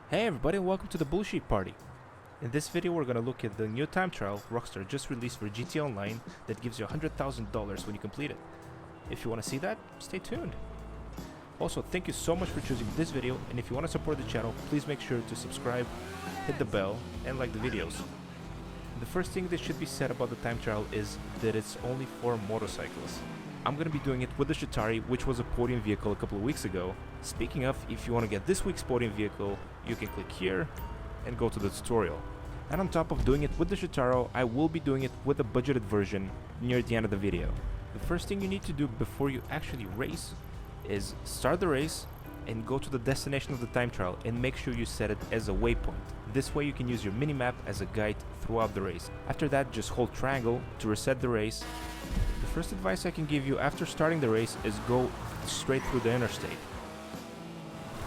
Hey everybody, and welcome to the Bullshit Party. In this video we're gonna look at the new time trial Rockstar just released for GTA Online that gives you $100,000 when you complete it. If you wanna see that, stay tuned. Also, thank you so much for choosing this video, and if you wanna support the channel, please make sure to subscribe, hit the bell, and like the videos. The first thing that should be said about the time trial is that it's only for motorcycles. I'm gonna be doing it with the Shatari, which was a podium vehicle a couple of weeks ago. Speaking of, if you want to get this week's podium vehicle, you can click here and go to the tutorial. And on top of doing it with the Shataro, I will be doing it with a budgeted version near the end of the video. The first thing you need to do before you actually race is start the race and go to the destination of the time trial and make sure you set it as a waypoint. This way you can use your minimap as a guide throughout the race. After that, just hold triangle to reset the race. The first advice I can give you after starting the race is go straight through the interstate.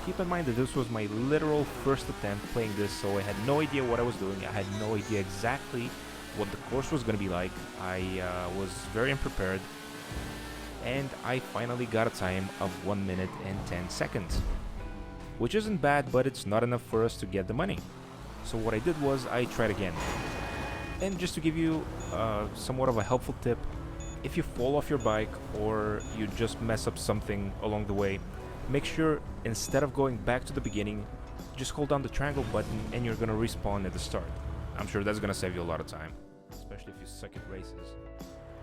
Keep in mind that this was my literal first attempt playing this, so I had no idea what I was doing. I had no idea exactly what the course was going to be like. I was very unprepared, and I finally got a time of 1 minute and 10 seconds. Which isn't bad, but it's not enough for us to get the money. So what I did was I tried again. And just to give you somewhat of a helpful tip, if you fall off your bike or you just mess up something along the way, make sure instead of going back to the beginning, just hold down the triangle button and you're gonna respawn at the start. I'm sure that's gonna save you a lot of time, especially if you suck at races.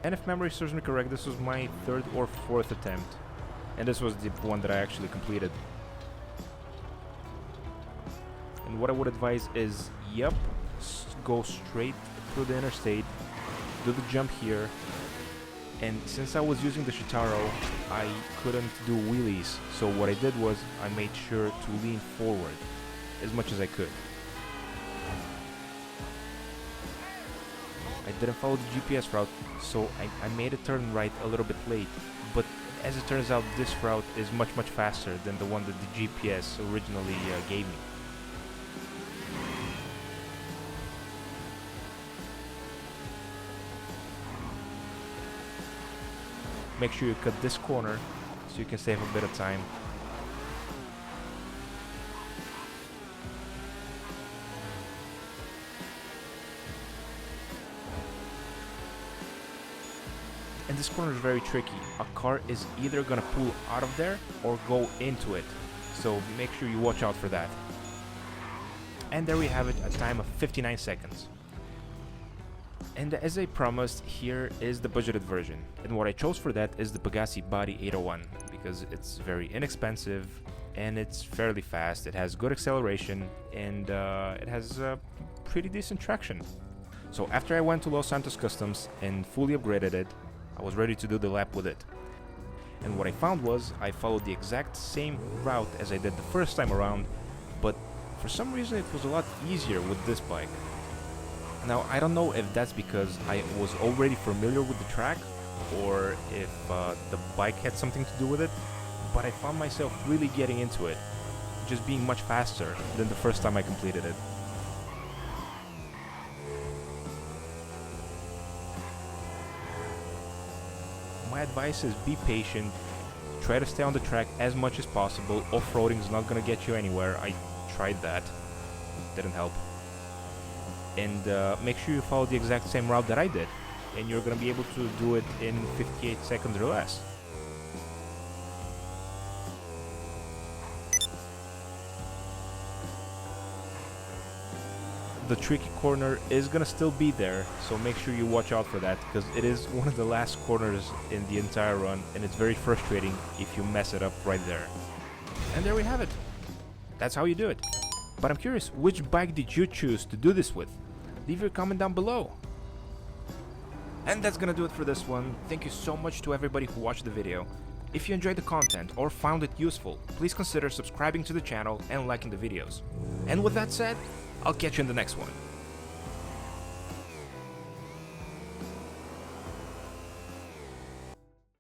And if memory serves me correct, this was my third or fourth attempt, and this was the one that I actually completed. And what I would advise is, go straight through the interstate, do the jump here. And since I was using the Shataro, I couldn't do wheelies, so what I did was I made sure to lean forward as much as I could. I didn't follow the GPS route, so I made a turn right a little bit late, but as it turns out this route is much faster than the one that the GPS originally gave me. Make sure you cut this corner so you can save a bit of time. And this corner is very tricky. A car is either gonna pull out of there or go into it. So make sure you watch out for that. And there we have it, a time of 59 seconds. And as I promised, here is the budgeted version, and what I chose for that is the Pegasi Body 801 because it's very inexpensive and it's fairly fast. It has good acceleration and it has pretty decent traction. So after I went to Los Santos Customs and fully upgraded it, I was ready to do the lap with it. And what I found was I followed the exact same route as I did the first time around, but for some reason it was a lot easier with this bike. Now, I don't know if that's because I was already familiar with the track or if the bike had something to do with it, but I found myself really getting into it, just being much faster than the first time I completed it. My advice is be patient, try to stay on the track as much as possible. Off-roading is not gonna get you anywhere. I tried that, didn't help. And make sure you follow the exact same route that I did, and you're gonna be able to do it in 58 seconds or less. The tricky corner is gonna still be there, so make sure you watch out for that, because it is one of the last corners in the entire run, and it's very frustrating if you mess it up right there. And there we have it. That's how you do it. But I'm curious, which bike did you choose to do this with? Leave your comment down below. And that's gonna do it for this one. Thank you so much to everybody who watched the video. If you enjoyed the content or found it useful, please consider subscribing to the channel and liking the videos. And with that said, I'll catch you in the next one.